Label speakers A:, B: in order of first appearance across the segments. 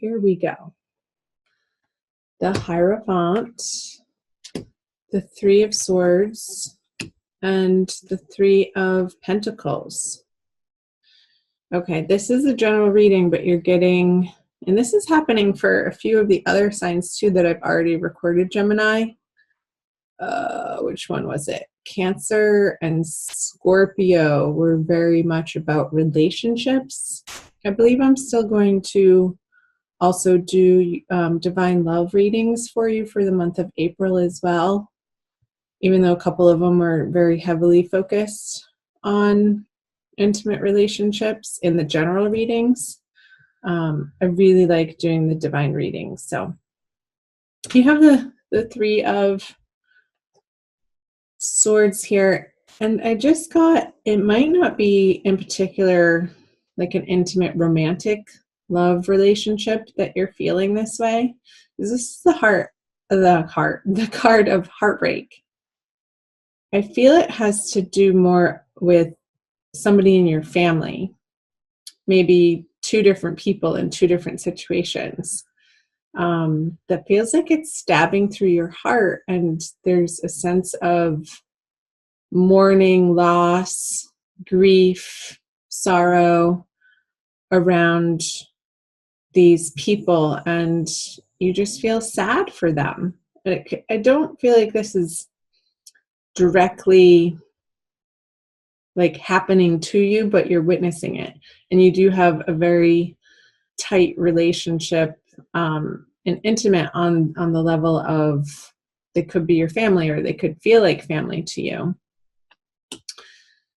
A: here we go. The Hierophant, the Three of Swords, and the Three of Pentacles. Okay, this is a general reading, but you're getting, and this is happening for a few of the other signs too that I've already recorded, Gemini. Which one was it? Cancer and Scorpio were very much about relationships. I believe I'm still going to also do divine love readings for you for the month of April as well, even though a couple of them are very heavily focused on intimate relationships in the general readings. I really like doing the divine readings. So you have the Three of Swords here, and I just got, it might not be in particular like an intimate romantic love relationship that you're feeling this way. This is the card of heartbreak. I feel it has to do more with somebody in your family, maybe two different people in two different situations. That feels like it's stabbing through your heart, and there's a sense of mourning, loss, grief, sorrow around these people, and you just feel sad for them. I don't feel like this is directly like happening to you, but you're witnessing it, and you do have a very tight relationship and intimate on the level of, they could be your family or they could feel like family to you.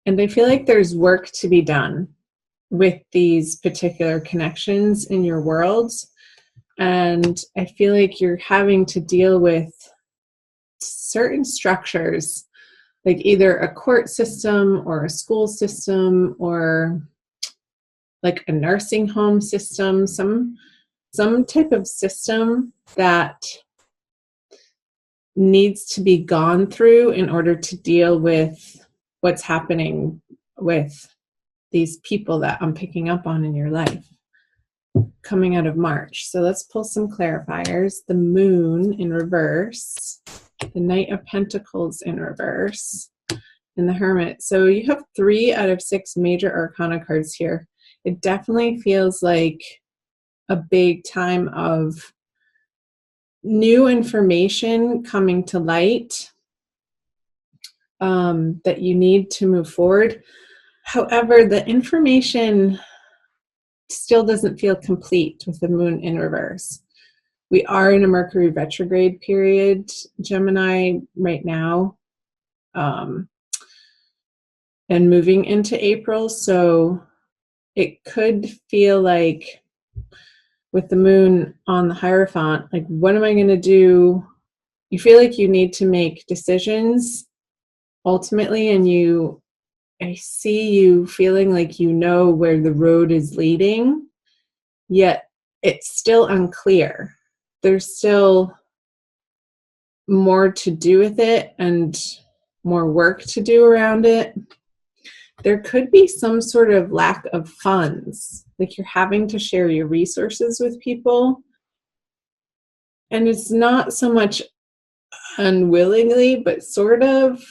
A: And I feel like there's work to be done with these particular connections in your worlds, and I feel like you're having to deal with certain structures, like either a court system or a school system or like a nursing home system, some type of system that needs to be gone through in order to deal with what's happening with these people that I'm picking up on in your life coming out of March. So let's pull some clarifiers. The Moon in reverse, the Knight of Pentacles in reverse, and the Hermit. So you have 3 out of 6 major arcana cards here. It definitely feels like a big time of new information coming to light that you need to move forward. However, the information still doesn't feel complete with the Moon in reverse. We are in a Mercury retrograde period, Gemini, right now, and moving into April. So it could feel like, with the Moon on the Hierophant, like, what am I going to do? You feel like you need to make decisions ultimately, and I see you feeling like you know where the road is leading, yet it's still unclear. There's still more to do with it and more work to do around it. There could be some sort of lack of funds, like you're having to share your resources with people. And it's not so much unwillingly, but sort of,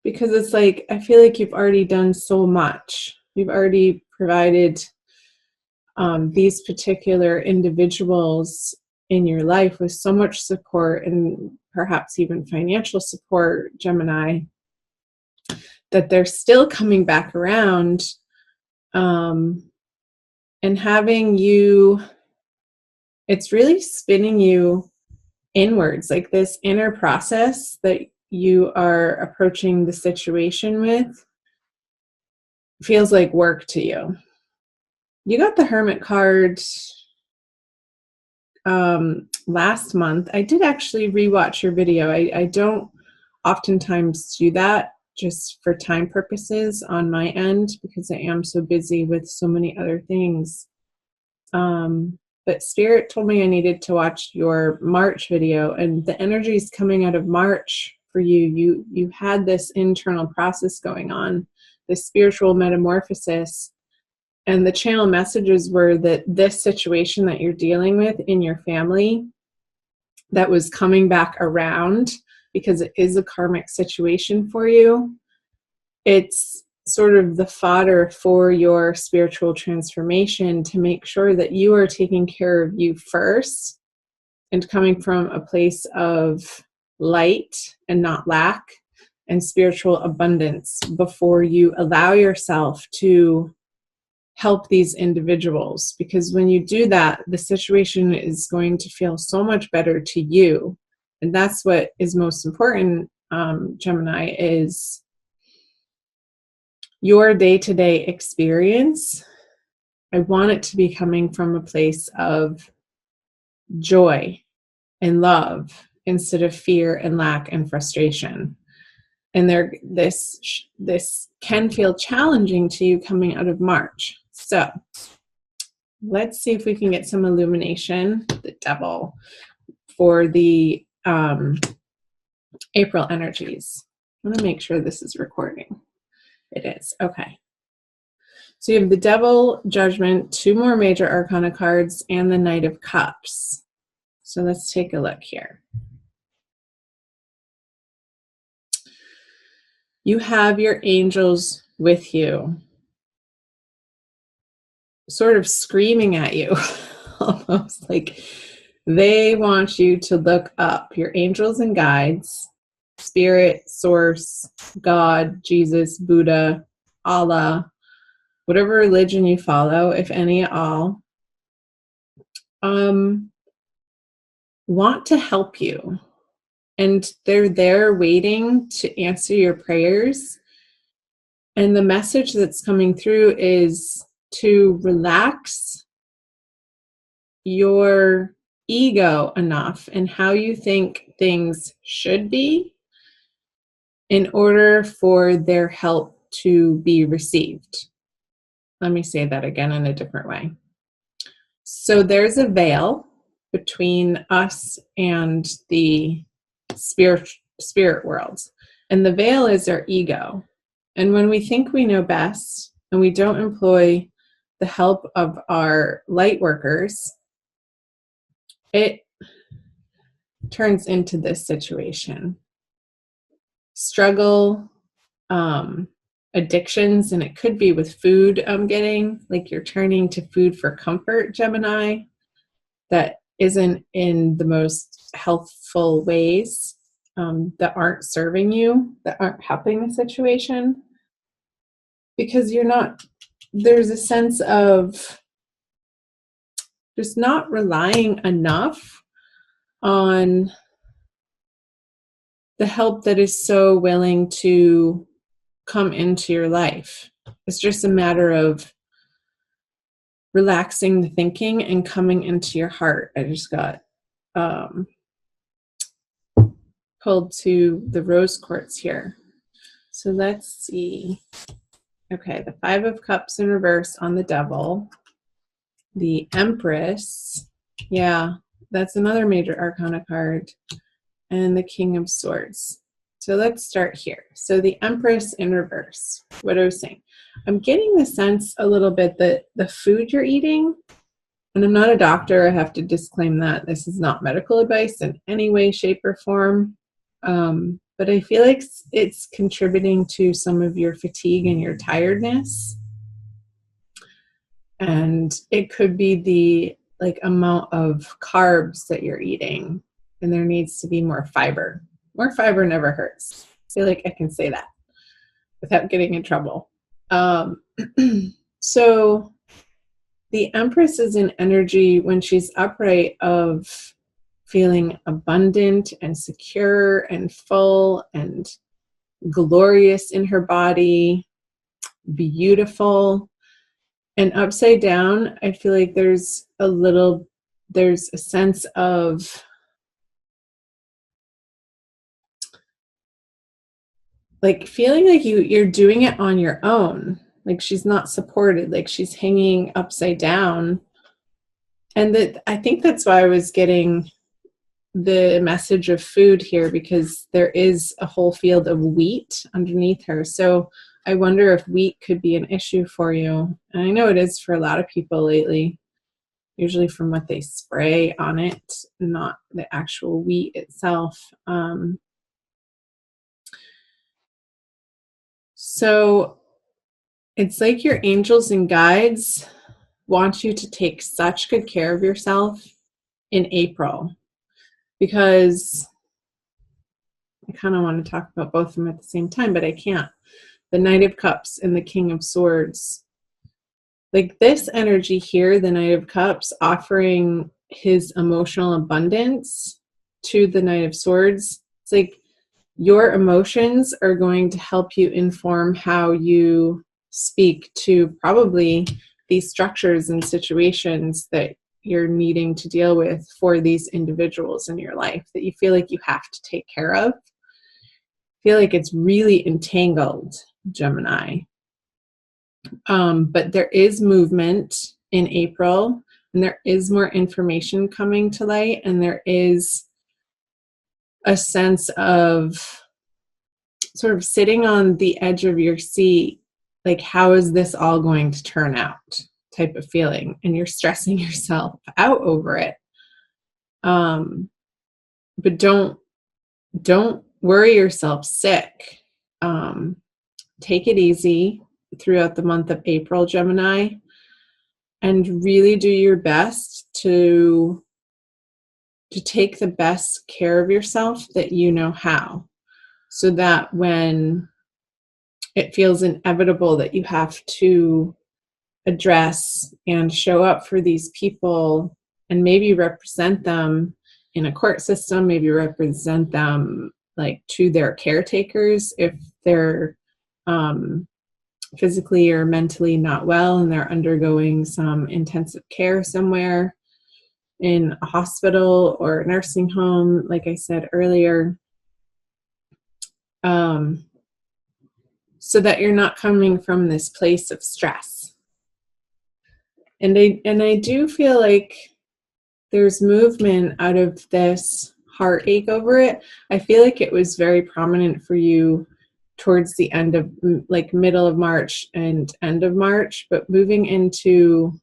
A: because it's like, I feel like you've already done so much. You've already provided these particular individuals in your life with so much support, and perhaps even financial support, Gemini, that they're still coming back around, and having you, it's really spinning you inwards, like this inner process that you are approaching the situation with feels like work to you. You got the Hermit card last month. I did actually rewatch your video. I don't oftentimes do that, just for time purposes on my end, because I am so busy with so many other things. But Spirit told me I needed to watch your March video, and the energies coming out of March for you, you had this internal process going on, this spiritual metamorphosis, And the channel messages were that this situation that you're dealing with in your family that was coming back around, because it is a karmic situation for you, it's sort of the fodder for your spiritual transformation to make sure that you are taking care of you first and coming from a place of light and not lack and spiritual abundance before you allow yourself to help these individuals. Because when you do that, the situation is going to feel so much better to you. And that's what is most important, Gemini, is your day-to-day experience. I want it to be coming from a place of joy and love instead of fear and lack and frustration. And this can feel challenging to you coming out of March. So let's see if we can get some illumination, the devil, for the April energies. I want to make sure this is recording. It is. Okay. So you have the Devil, Judgment, 2 more major arcana cards, and the Knight of Cups. So let's take a look here. You have your angels with you, sort of screaming at you, almost like they want you to look up. Your angels and guides, Spirit, Source, God, Jesus, Buddha, Allah, whatever religion you follow, if any at all, want to help you. And they're there waiting to answer your prayers. And the message that's coming through is to relax your ego enough and how you think things should be in order for their help to be received. Let me say that again in a different way. So there's a veil between us and the spirit world. And the veil is our ego. And when we think we know best and we don't employ the help of our light workers, it turns into this situation. Struggle, addictions, and it could be with food. I'm getting like you're turning to food for comfort, Gemini, that isn't in the most healthful ways, that aren't serving you, that aren't helping the situation, because there's a sense of just not relying enough on the help that is so willing to come into your life. It's just a matter of relaxing the thinking and coming into your heart. I just got pulled to the rose quartz here. So let's see. Okay, the 5 of Cups in reverse on the Devil. The Empress. Yeah, that's another major arcana card. And the King of Swords. So let's start here. So the Empress in reverse. What I was saying. I'm getting the sense a little bit that the food you're eating, and I'm not a doctor, I have to disclaim that. This is not medical advice in any way, shape, or form. But I feel like it's contributing to some of your fatigue and your tiredness. And it could be the amount of carbs that you're eating. And there needs to be more fiber. More fiber never hurts. I feel like I can say that without getting in trouble. So the Empress is in energy when she's upright of feeling abundant and secure and full and glorious in her body, beautiful. And upside down, I feel like there's a sense of like feeling like you're doing it on your own. Like she's not supported, like she's hanging upside down. And I think that's why I was getting the message of food here, because there is a whole field of wheat underneath her. So I wonder if wheat could be an issue for you. And I know it is for a lot of people lately, usually from what they spray on it, not the actual wheat itself. So it's like your angels and guides want you to take such good care of yourself in April, because I kind of want to talk about both of them at the same time, but I can't. The Knight of Cups and the King of Swords. Like this energy here, the Knight of Cups, offering his emotional abundance to the Knight of Swords. It's like your emotions are going to help you inform how you speak to probably these structures and situations that you're needing to deal with for these individuals in your life that you feel like you have to take care of. I feel like it's really entangled, Gemini. But there is movement in April, and there is more information coming to light, and there is a sense of sort of sitting on the edge of your seat, like, how is this all going to turn out type of feeling, and you're stressing yourself out over it. But don't worry yourself sick. Take it easy throughout the month of April, Gemini, and really do your best to take the best care of yourself that you know how, so that when it feels inevitable that you have to address and show up for these people and maybe represent them in a court system, maybe represent them like to their caretakers if they're physically or mentally not well and they're undergoing some intensive care somewhere in a hospital or a nursing home, like I said earlier, so that you're not coming from this place of stress. And I do feel like there's movement out of this heartache over it. I feel like it was very prominent for you towards the end of, like, middle of March and end of March, but moving into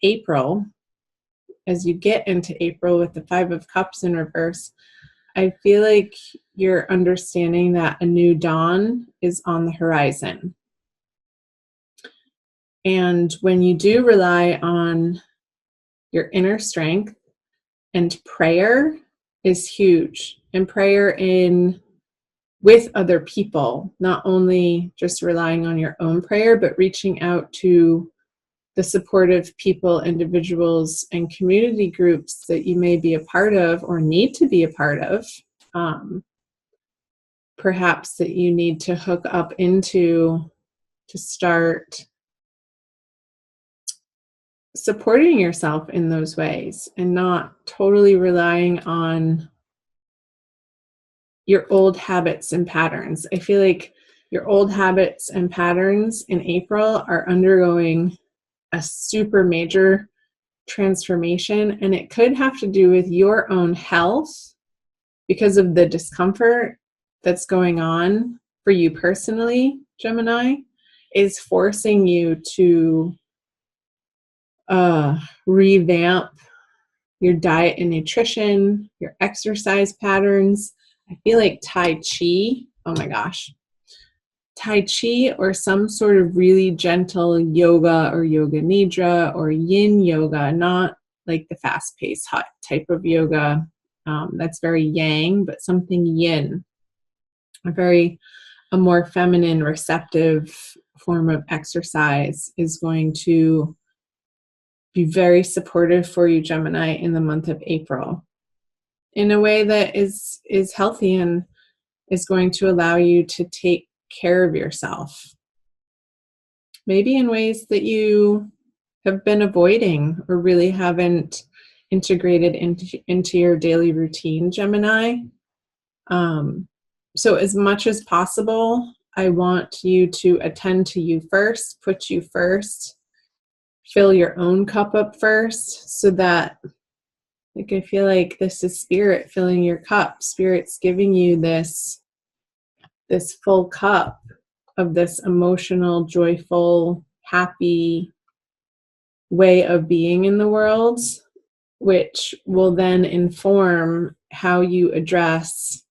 A: April, as you get into April with the Five of Cups in reverse, I feel like you're understanding that a new dawn is on the horizon. And when you do rely on your inner strength, and prayer is huge, and prayer with other people, not only just relying on your own prayer, but reaching out to the supportive people, individuals, and community groups that you may be a part of or need to be a part of. Perhaps that you need to hook up into to start supporting yourself in those ways and not totally relying on your old habits and patterns. I feel like your old habits and patterns in April are undergoing a super major transformation, and it could have to do with your own health because of the discomfort that's going on for you personally. Gemini is forcing you to revamp your diet and nutrition, your exercise patterns. I feel like Tai Chi, oh my gosh, Tai Chi or some sort of really gentle yoga or yoga nidra or yin yoga, not like the fast-paced hot type of yoga that's very yang, but something yin, a more feminine, receptive form of exercise is going to be very supportive for you, Gemini, in the month of April, in a way that is healthy and is going to allow you to take care of yourself. Maybe in ways that you have been avoiding or really haven't integrated into your daily routine, Gemini. So as much as possible, I want you to attend to you first, put you first, fill your own cup up first, so that, like, I feel like this is spirit filling your cup. Spirit's giving you this full cup of this emotional, joyful, happy way of being in the world, which will then inform how you address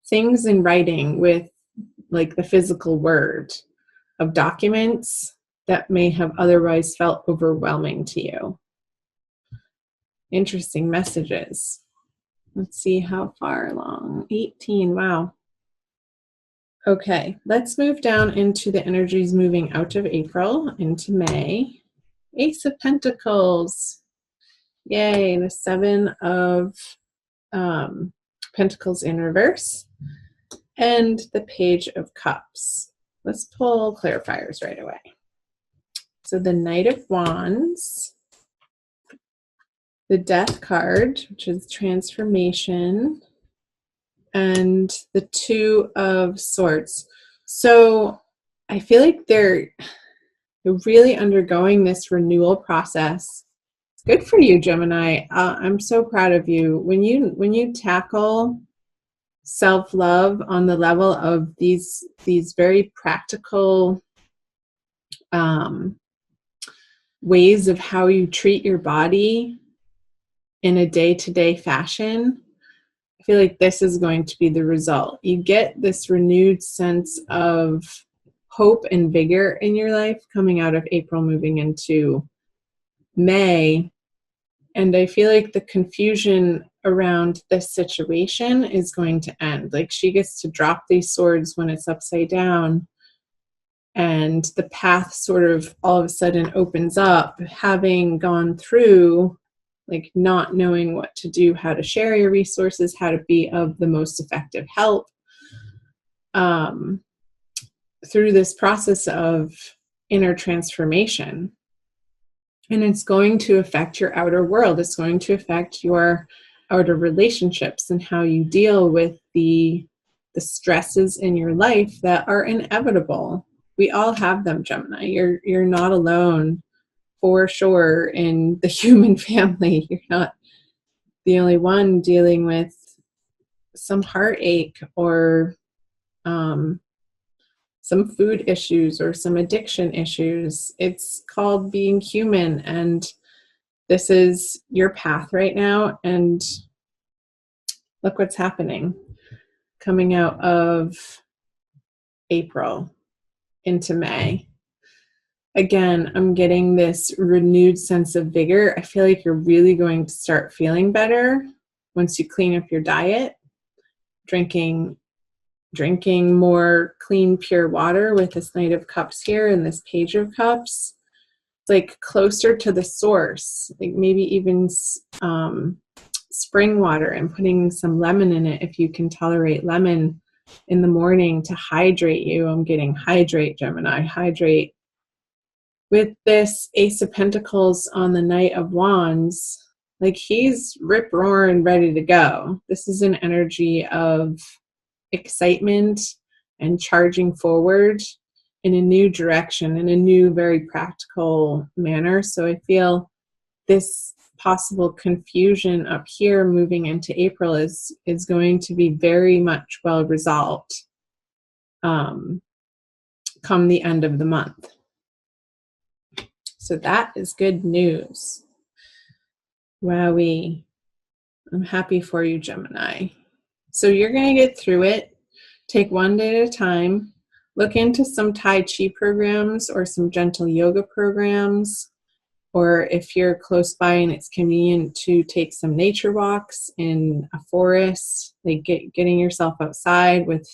A: things in writing with like the physical word of documents that may have otherwise felt overwhelming to you. Interesting messages. Let's see how far along. 18, wow. Okay, let's move down into the energies moving out of April into May. Ace of Pentacles. Yay, the Seven of Pentacles in reverse. And the Page of Cups. Let's pull clarifiers right away. So the Knight of Wands, the Death card, which is transformation, and the Two of Swords. So I feel like they're really undergoing this renewal process. Good for you, Gemini. I'm so proud of you. When you tackle self-love on the level of these very practical ways of how you treat your body in a day-to-day fashion, I feel like this is going to be the result. You get this renewed sense of hope and vigor in your life coming out of April, moving into May. And I feel like the confusion around this situation is going to end. Like she gets to drop these swords when it's upside down, and the path sort of all of a sudden opens up, having gone through like not knowing what to do, how to share your resources, how to be of the most effective help through this process of inner transformation. And it's going to affect your outer world. It's going to affect your outer relationships and how you deal with the stresses in your life that are inevitable. We all have them, Gemini. You're not alone for sure in the human family. You're not the only one dealing with some heartache or some food issues or some addiction issues. It's called being human, and this is your path right now. And look what's happening coming out of April into May. Again, I'm getting this renewed sense of vigor. I feel like you're really going to start feeling better once you clean up your diet, drinking more clean, pure water with this Knight of Cups here and this Page of Cups. It's like closer to the source, like maybe even spring water and putting some lemon in it if you can tolerate lemon in the morning to hydrate you. I'm getting hydrate, Gemini, hydrate. With this Ace of Pentacles on the Knight of Wands, like he's rip-roaring ready to go. This is an energy of excitement and charging forward in a new direction, in a new, very practical manner. So I feel this possible confusion up here moving into April is going to be very much well resolved come the end of the month. So that is good news. Wowee. I'm happy for you, Gemini. So you're going to get through it. Take one day at a time. Look into some Tai Chi programs or some gentle yoga programs. Or if you're close by and it's convenient to take some nature walks in a forest, like getting yourself outside with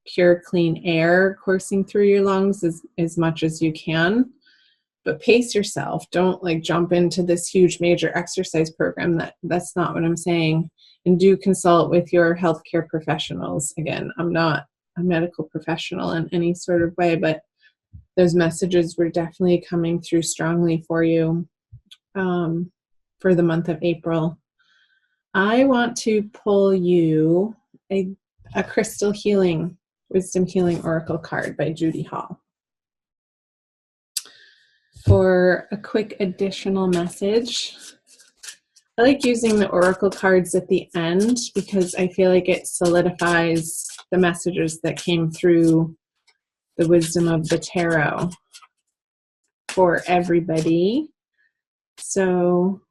A: pure, clean air coursing through your lungs as much as you can. But pace yourself. Don't like jump into this huge major exercise program. That's not what I'm saying. And do consult with your healthcare professionals. Again, I'm not a medical professional in any sort of way, but those messages were definitely coming through strongly for you for the month of April. I want to pull you a crystal healing, wisdom healing oracle card by Judy Hall for a quick additional message. I like using the oracle cards at the end because I feel like it solidifies the messages that came through the wisdom of the tarot for everybody. So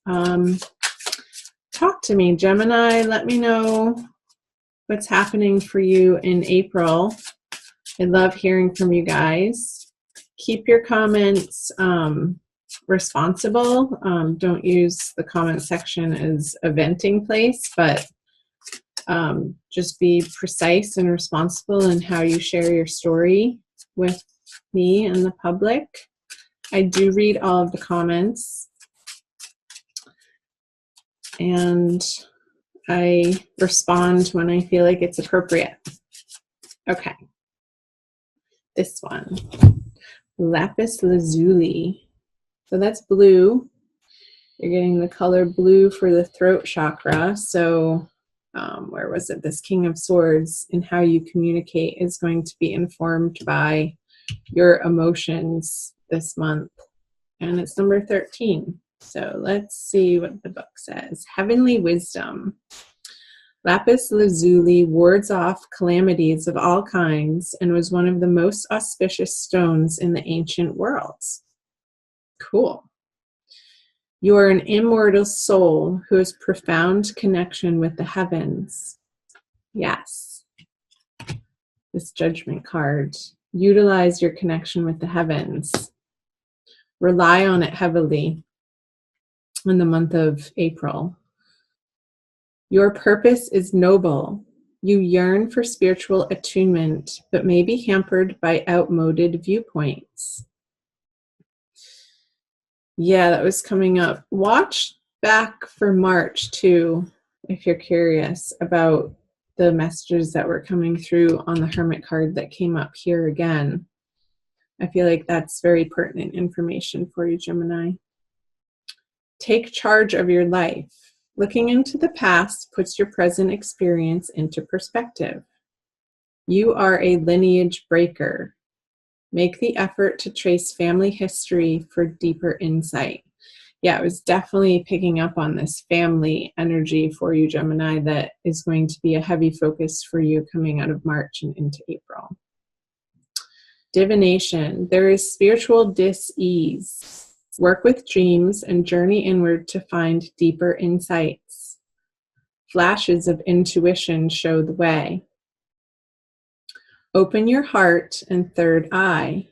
A: talk to me, Gemini. Let me know what's happening for you in April. I love hearing from you guys. Keep your comments responsible. Don't use the comment section as a venting place, but just be precise and responsible in how you share your story with me and the public. I do read all of the comments, and I respond when I feel like it's appropriate. Okay. This one, lapis lazuli. So that's blue. You're getting the color blue for the throat chakra. So where was it? This King of Swords and how you communicate is going to be informed by your emotions this month. And it's number 13. So let's see what the book says. Heavenly Wisdom. Lapis lazuli wards off calamities of all kinds and was one of the most auspicious stones in the ancient worlds. Cool. You are an immortal soul who has profound connection with the heavens. Yes. This Judgment card. Utilize your connection with the heavens. Rely on it heavily in the month of April. Your purpose is noble. You yearn for spiritual attunement, but may be hampered by outmoded viewpoints. Yeah, that was coming up. Watch back for March too, if you're curious about the messages that were coming through on the Hermit card that came up here again. I feel like that's very pertinent information for you, Gemini. Take charge of your life. Looking into the past puts your present experience into perspective. You are a lineage breaker. Make the effort to trace family history for deeper insight. Yeah, I was definitely picking up on this family energy for you, Gemini, that is going to be a heavy focus for you coming out of March and into April. Divination. There is spiritual dis-ease. Work with dreams and journey inward to find deeper insights. Flashes of intuition show the way. Open your heart and third eye.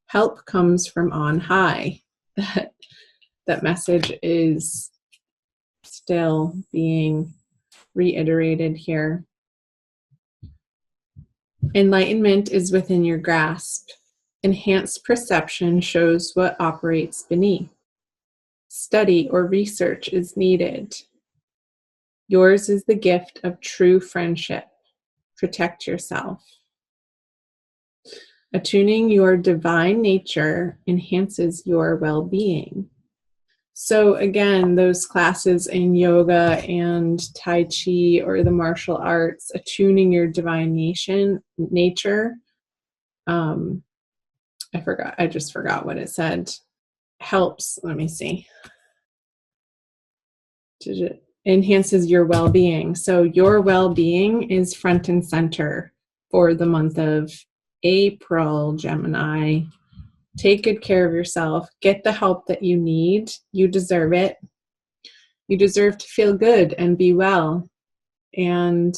A: Help comes from on high. That message is still being reiterated here. Enlightenment is within your grasp. Enhanced perception shows what operates beneath. Study or research is needed. Yours is the gift of true friendship. Protect yourself. Attuning your divine nature enhances your well-being. So again, those classes in yoga and Tai Chi or the martial arts, attuning your divine nature. I just forgot what it said. Helps, let me see. Enhances your well-being. So your well-being is front and center for the month of April, Gemini. Take good care of yourself. Get the help that you need. You deserve it. You deserve to feel good and be well and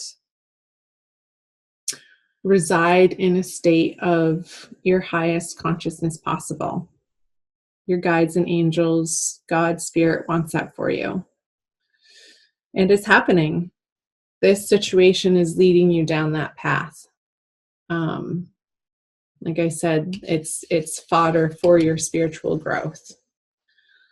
A: reside in a state of your highest consciousness possible. Your guides and angels, God, Spirit wants that for you. And it's happening. This situation is leading you down that path. Like I said, it's fodder for your spiritual growth.